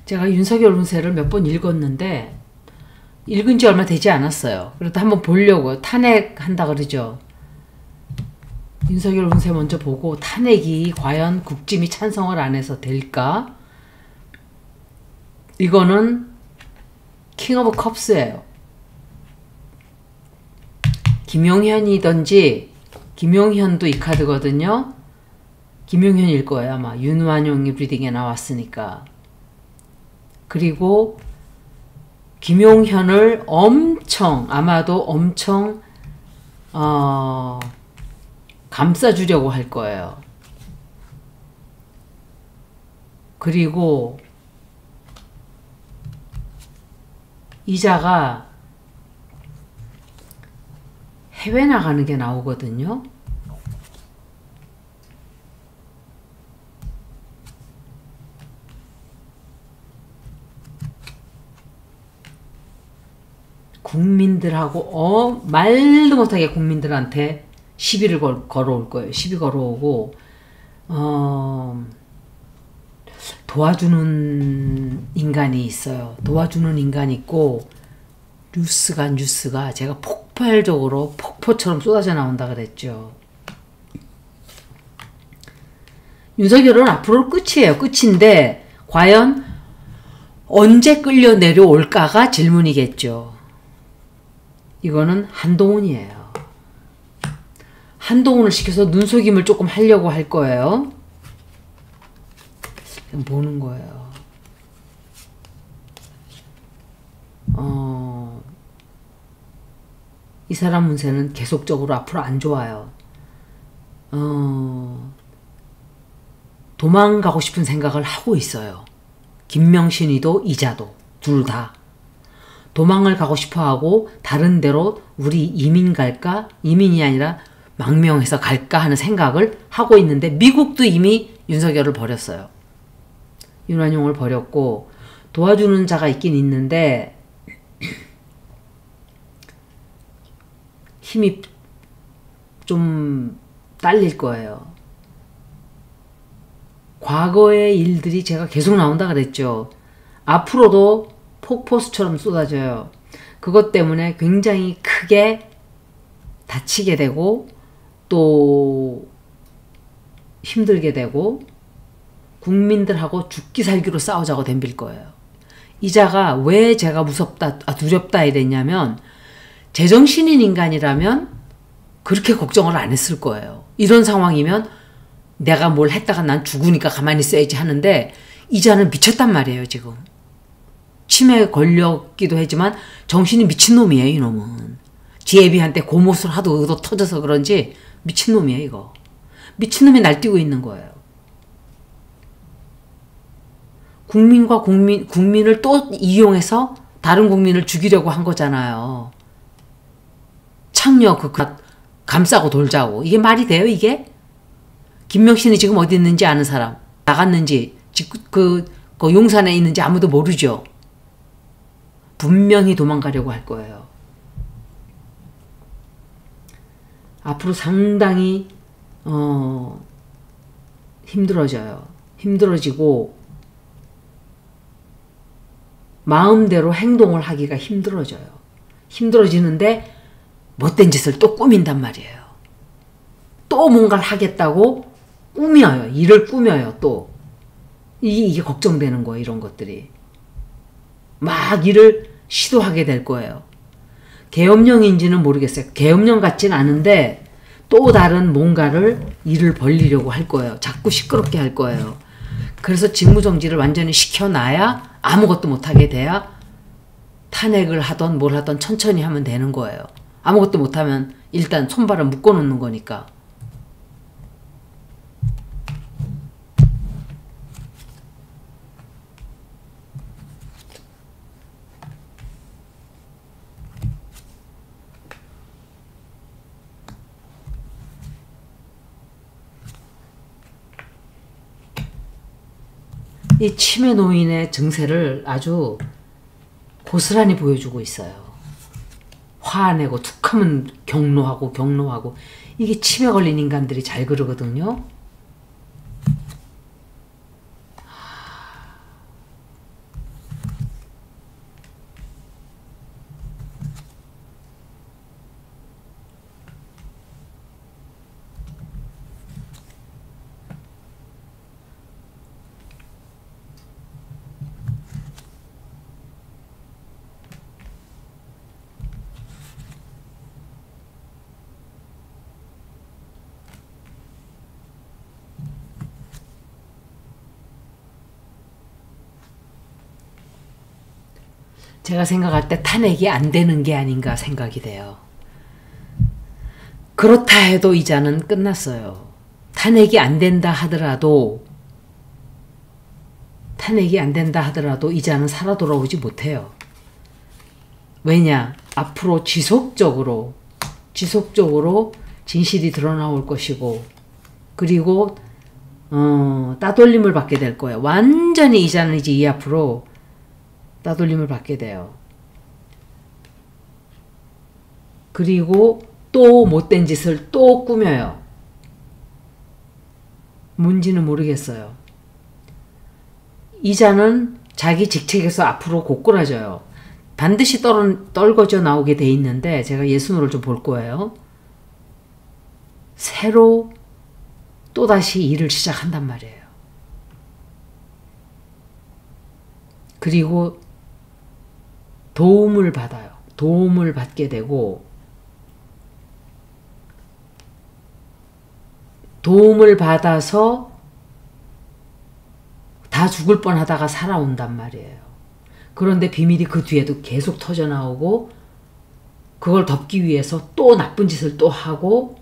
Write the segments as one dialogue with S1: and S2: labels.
S1: 제가 윤석열 운세를 몇 번 읽었는데 읽은 지 얼마 되지 않았어요. 그래도 한번 보려고. 탄핵한다 그러죠. 윤석열 운세 먼저 보고 탄핵이 과연 국짐이 찬성을 안 해서 될까? 이거는 킹 오브 컵스예요. 김용현이든지, 김용현도 이 카드거든요. 김용현일 거예요 아마. 윤완용이 리딩에 나왔으니까. 그리고 김용현을 아마도 엄청 감싸주려고 할 거예요. 그리고 이자가 해외 나가는 게 나오거든요. 국민들하고 말도 못하게 국민들한테 시비를 걸어올 거예요. 시비 걸어오고 도와주는 인간이 있어요. 도와주는 인간이 있고 뉴스가 제가 폭발적으로 폭포처럼 쏟아져 나온다 그랬죠. 윤석열은 앞으로 끝이에요. 끝인데 과연 언제 끌려 내려올까가 질문이겠죠. 이거는 한동훈이에요. 한동훈을 시켜서 눈속임을 조금 하려고 할 거예요. 그냥 보는 거예요. 이 사람 운세는 계속적으로 앞으로 안 좋아요. 도망가고 싶은 생각을 하고 있어요. 김명신이도 이자도 둘 다. 도망을 가고 싶어하고 다른 데로 우리 이민 갈까? 이민이 아니라 망명해서 갈까 하는 생각을 하고 있는데 미국도 이미 윤석열을 버렸어요. 윤완용을 버렸고 도와주는 자가 있긴 있는데 힘이 좀 딸릴 거예요. 과거의 일들이 제가 계속 나온다 그랬죠. 앞으로도 폭포수처럼 쏟아져요. 그것 때문에 굉장히 크게 다치게 되고 또 힘들게 되고 국민들하고 죽기 살기로 싸우자고 덤빌 거예요. 이자가 왜 제가 무섭다, 두렵다 이랬냐면 제정신인 인간이라면 그렇게 걱정을 안 했을 거예요. 이런 상황이면 내가 뭘 했다가 난 죽으니까 가만히 있어야지 하는데 이자는 미쳤단 말이에요 지금. 치매에 걸렸기도 했지만 정신이 미친놈이에요 이놈은. 지혜비한테 고못을 하도 얻어 터져서 그런지 미친놈이에요 이거. 미친놈이 날뛰고 있는 거예요. 국민을 또 이용해서 다른 국민을 죽이려고 한 거잖아요. 창녀 감싸고 돌자고. 이게 말이 돼요 이게? 김명신이 지금 어디 있는지 아는 사람, 나갔는지 그 용산에 있는지 아무도 모르죠. 분명히 도망가려고 할 거예요. 앞으로 상당히 힘들어져요. 힘들어지고 마음대로 행동을 하기가 힘들어져요. 힘들어지는데 못된 짓을 또 꾸민단 말이에요. 또 뭔가를 하겠다고 꾸며요. 일을 꾸며요. 또 이게 걱정되는 거예요. 이런 것들이. 막 일을 시도하게 될 거예요. 계엄령인지는 모르겠어요. 계엄령 같진 않은데 또 다른 뭔가를 일을 벌리려고 할 거예요. 자꾸 시끄럽게 할 거예요. 그래서 직무정지를 완전히 시켜놔야 아무것도 못하게 돼야 탄핵을 하던 뭘 하던 천천히 하면 되는 거예요. 아무것도 못하면 일단 손발을 묶어놓는 거니까. 이 치매 노인의 증세를 아주 고스란히 보여주고 있어요. 화내고 툭하면 경로하고 이게 치매 걸린 인간들이 잘 그러거든요. 제가 생각할 때 탄핵이 안 되는 게 아닌가 생각이 돼요. 그렇다 해도 이자는 끝났어요. 탄핵이 안 된다 하더라도 이자는 살아 돌아오지 못해요. 왜냐? 앞으로 지속적으로 진실이 드러나올 것이고, 그리고 따돌림을 받게 될 거예요. 완전히 이자는 이제 이 앞으로 따돌림을 받게 돼요. 그리고 또 못된 짓을 또 꾸며요. 뭔지는 모르겠어요. 이자는 자기 직책에서 앞으로 고꾸라져요. 반드시 떨궈져 나오게 돼 있는데 제가 예순호를 좀 볼 거예요. 새로 또다시 일을 시작한단 말이에요. 그리고 도움을 받아요. 도움을 받게 되고, 도움을 받아서 다 죽을 뻔하다가 살아온단 말이에요. 그런데 비밀이 그 뒤에도 계속 터져나오고, 그걸 덮기 위해서 또 나쁜 짓을 또 하고,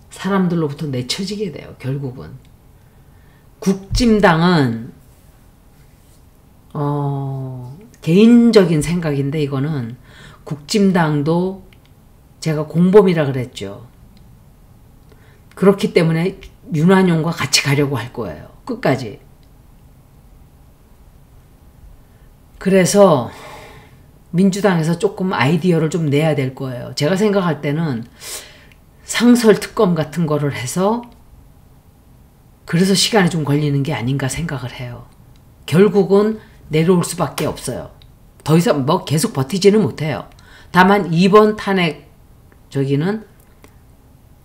S1: 사람들로부터 내쳐지게 돼요. 결국은 국진당은 개인적인 생각인데, 이거는 국진당도 제가 공범이라 그랬죠. 그렇기 때문에 윤완용과 같이 가려고 할 거예요. 끝까지. 그래서 민주당에서 조금 아이디어를 좀 내야 될 거예요. 제가 생각할 때는 상설 특검 같은 거를 해서, 그래서 시간이 좀 걸리는 게 아닌가 생각을 해요. 결국은 내려올 수밖에 없어요. 더 이상 뭐 계속 버티지는 못해요. 다만 이번 탄핵 저기는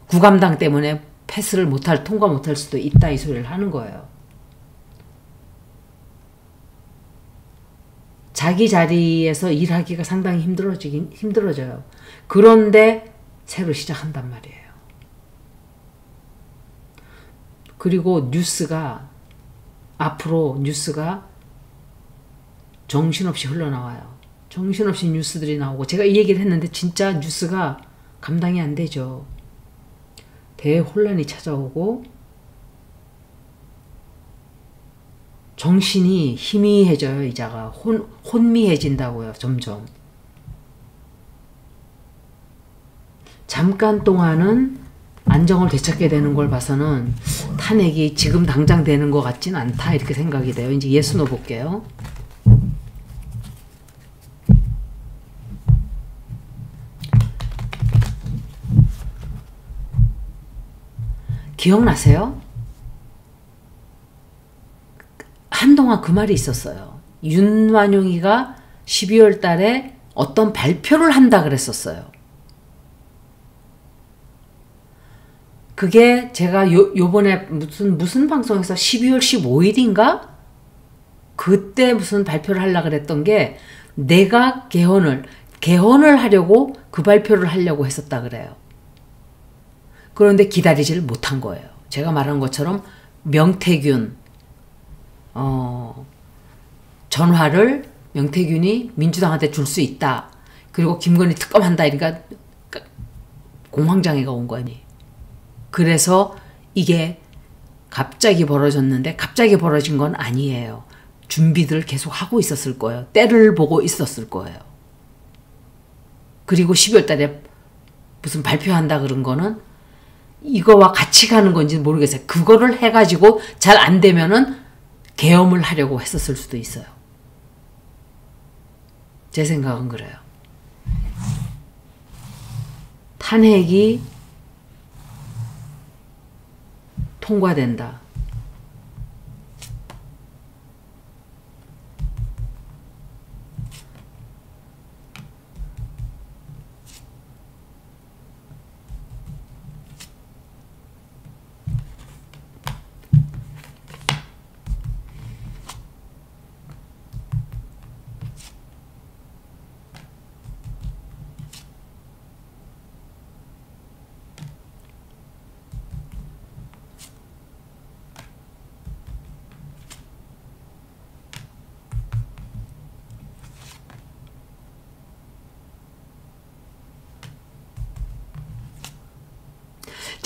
S1: 국감당 때문에 패스를 통과 못할 수도 있다, 이 소리를 하는 거예요. 자기 자리에서 일하기가 상당히 힘들어져요. 그런데 새로 시작한단 말이에요. 그리고 앞으로 뉴스가 정신없이 흘러나와요. 정신없이 뉴스들이 나오고, 제가 이 얘기를 했는데 진짜 뉴스가 감당이 안 되죠. 대혼란이 찾아오고 정신이 희미해져요. 이자가 혼미해진다고요. 점점. 잠깐 동안은 안정을 되찾게 되는 걸 봐서는 탄핵이 지금 당장 되는 것 같진 않다, 이렇게 생각이 돼요. 이제 예순호 볼게요. 기억나세요? 한동안 그 말이 있었어요. 윤완용이가 12월 달에 어떤 발표를 한다 그랬었어요. 그게 제가 요번에 무슨 방송에서 12월 15일인가? 그때 무슨 발표를 하려고 그랬던 게, 내가 개헌을 하려고 그 발표를 하려고 했었다 그래요. 그런데 기다리지를 못한 거예요. 제가 말한 것처럼 명태균 전화를 명태균이 민주당한테 줄 수 있다. 그리고 김건희 특검한다. 그러니까 공황장애가 온 거니. 그래서 이게 갑자기 벌어졌는데, 갑자기 벌어진 건 아니에요. 준비들 계속 하고 있었을 거예요. 때를 보고 있었을 거예요. 그리고 12월 달에 무슨 발표한다 그런 거는 이거와 같이 가는 건지 모르겠어요. 그거를 해가지고 잘 안 되면은 계엄을 하려고 했었을 수도 있어요. 제 생각은 그래요. 탄핵이 통과된다.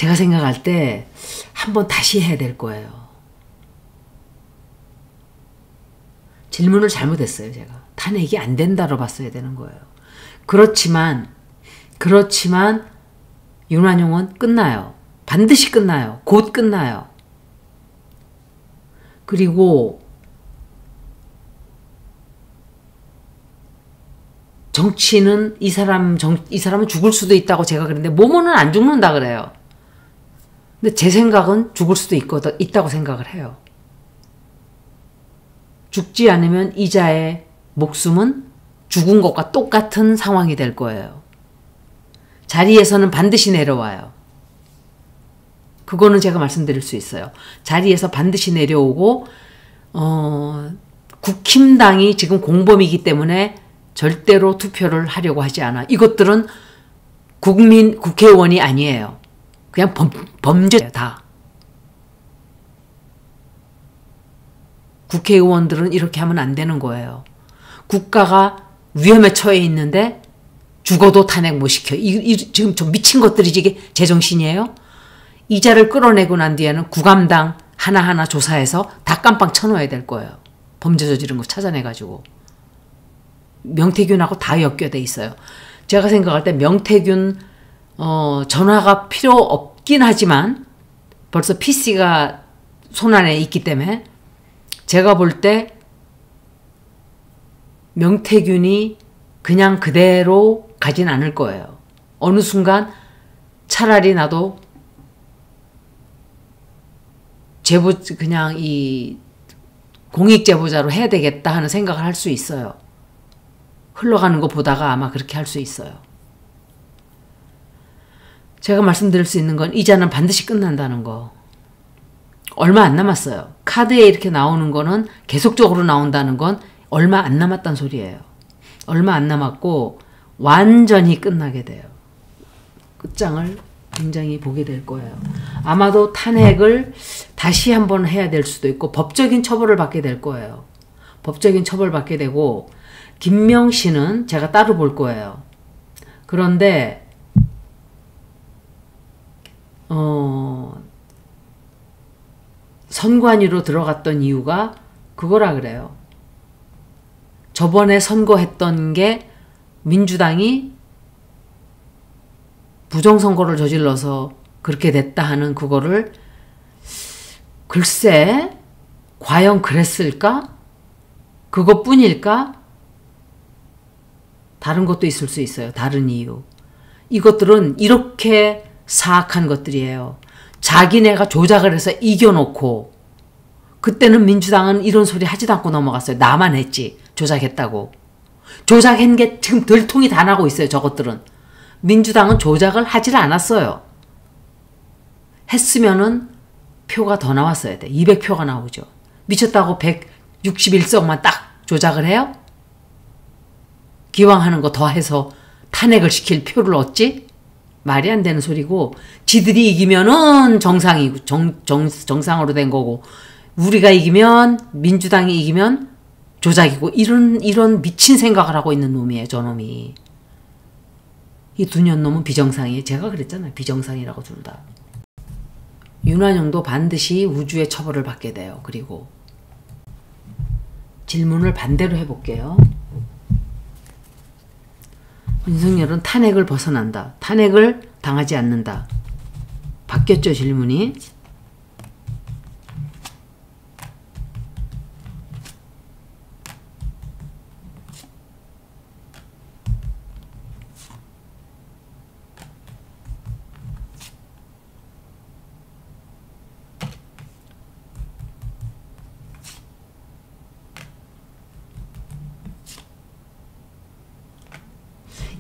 S1: 제가 생각할 때 한번 다시 해야 될 거예요. 질문을 잘못했어요, 제가. 탄핵이 안 된다로 봤어야 되는 거예요. 그렇지만 윤완용은 끝나요. 반드시 끝나요. 곧 끝나요. 그리고 정치는 이 사람은 죽을 수도 있다고 제가 그랬는데 모모는 안 죽는다 그래요. 근데 제 생각은 죽을 수도 있다고 생각을 해요. 죽지 않으면 이자의 목숨은 죽은 것과 똑같은 상황이 될 거예요. 자리에서는 반드시 내려와요. 그거는 제가 말씀드릴 수 있어요. 자리에서 반드시 내려오고 국힘당이 지금 공범이기 때문에 절대로 투표를 하려고 하지 않아. 이것들은 국회의원이 아니에요. 그냥 범죄예요, 다. 국회의원들은 이렇게 하면 안 되는 거예요. 국가가 위험에 처해 있는데 죽어도 탄핵 못 시켜. 지금 저 미친 것들이 이게 제정신이에요? 이자를 끌어내고 난 뒤에는 구감당 하나하나 조사해서 다 깜빵 쳐놓아야 될 거예요. 범죄 저지른 거 찾아내가지고. 명태균하고 다 엮여져 있어요. 제가 생각할 때 명태균 전화가 필요 없긴 하지만 벌써 PC가 손안에 있기 때문에 제가 볼 때 명태균이 그냥 그대로 가진 않을 거예요. 어느 순간 차라리 나도 그냥 이 공익제보자로 해야 되겠다 하는 생각을 할 수 있어요. 흘러가는 거 보다가 아마 그렇게 할 수 있어요. 제가 말씀드릴 수 있는 건 이자는 반드시 끝난다는 거. 얼마 안 남았어요. 카드에 이렇게 나오는 거는 계속적으로 나온다는 건 얼마 안 남았단 소리예요. 얼마 안 남았고 완전히 끝나게 돼요. 끝장을 굉장히 보게 될 거예요. 아마도 탄핵을 다시 한번 해야 될 수도 있고 법적인 처벌을 받게 될 거예요. 법적인 처벌을 받게 되고 김명 씨는 제가 따로 볼 거예요. 그런데 선관위로 들어갔던 이유가 그거라 그래요. 저번에 선거했던 게 민주당이 부정선거를 저질러서 그렇게 됐다 하는 그거를 글쎄 과연 그랬을까? 그것뿐일까? 다른 것도 있을 수 있어요. 다른 이유. 이것들은 이렇게 사악한 것들이에요. 자기네가 조작을 해서 이겨놓고 그때는 민주당은 이런 소리 하지도 않고 넘어갔어요. 나만 했지. 조작했다고. 조작한 게 지금 들통이 다 나고 있어요. 저것들은. 민주당은 조작을 하질 않았어요. 했으면은 표가 더 나왔어야 돼. 200표가 나오죠. 미쳤다고 161석만 딱 조작을 해요? 기왕 하는 거 더 해서 탄핵을 시킬 표를 얻지? 말이 안 되는 소리고 지들이 이기면은 정상이고 정상으로 된 거고 우리가 이기면 민주당이 이기면 조작이고 이런 미친 생각을 하고 있는 놈이에요. 저놈이. 이 두 년 놈은 비정상이에요. 제가 그랬잖아요. 비정상이라고 둘 다. 윤완용도 반드시 우주의 처벌을 받게 돼요. 그리고 질문을 반대로 해볼게요. 윤석열은 탄핵을 벗어난다. 탄핵을 당하지 않는다. 바뀌었죠, 질문이.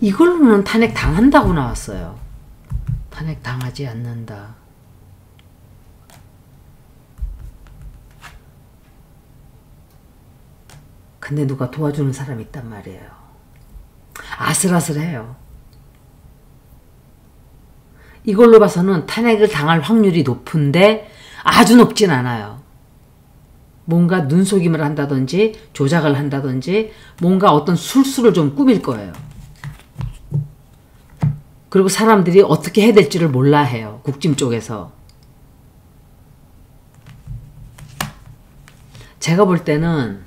S1: 이걸로는 탄핵 당한다고 나왔어요. 탄핵 당하지 않는다. 근데 누가 도와주는 사람이 있단 말이에요. 아슬아슬해요. 이걸로 봐서는 탄핵을 당할 확률이 높은데 아주 높진 않아요. 뭔가 눈속임을 한다든지 조작을 한다든지 뭔가 어떤 술수를 좀 꾸밀 거예요. 그리고 사람들이 어떻게 해야 될지를 몰라 해요. 국짐 쪽에서. 제가 볼 때는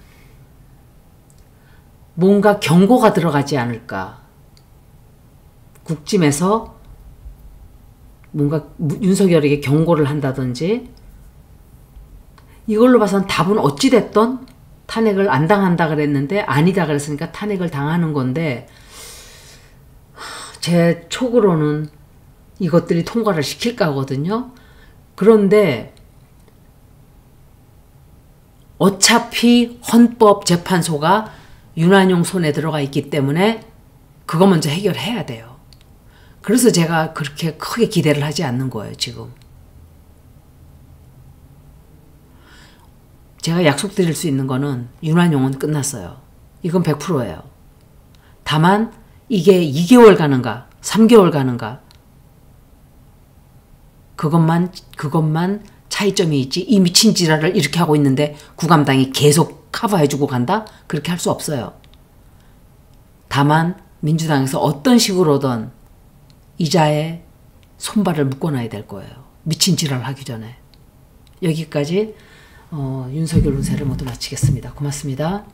S1: 뭔가 경고가 들어가지 않을까. 국짐에서 뭔가 윤석열에게 경고를 한다든지, 이걸로 봐서는 답은 어찌됐든 탄핵을 안 당한다 그랬는데 아니다 그랬으니까 탄핵을 당하는 건데, 제 촉으로는 이것들이 통과를 시킬까 하거든요. 그런데 어차피 헌법재판소가 윤한용 손에 들어가 있기 때문에 그거 먼저 해결해야 돼요. 그래서 제가 그렇게 크게 기대를 하지 않는 거예요, 지금. 제가 약속드릴 수 있는 거는 윤한용은 끝났어요. 이건 100%예요. 다만 이게 2개월 가는가 3개월 가는가 그것만 차이점이 있지, 이 미친 지랄을 이렇게 하고 있는데 국감당이 계속 커버해주고 간다? 그렇게 할 수 없어요. 다만 민주당에서 어떤 식으로든 이자에 손발을 묶어놔야 될 거예요. 미친 지랄을 하기 전에. 여기까지 윤석열 운세를 모두 마치겠습니다. 고맙습니다.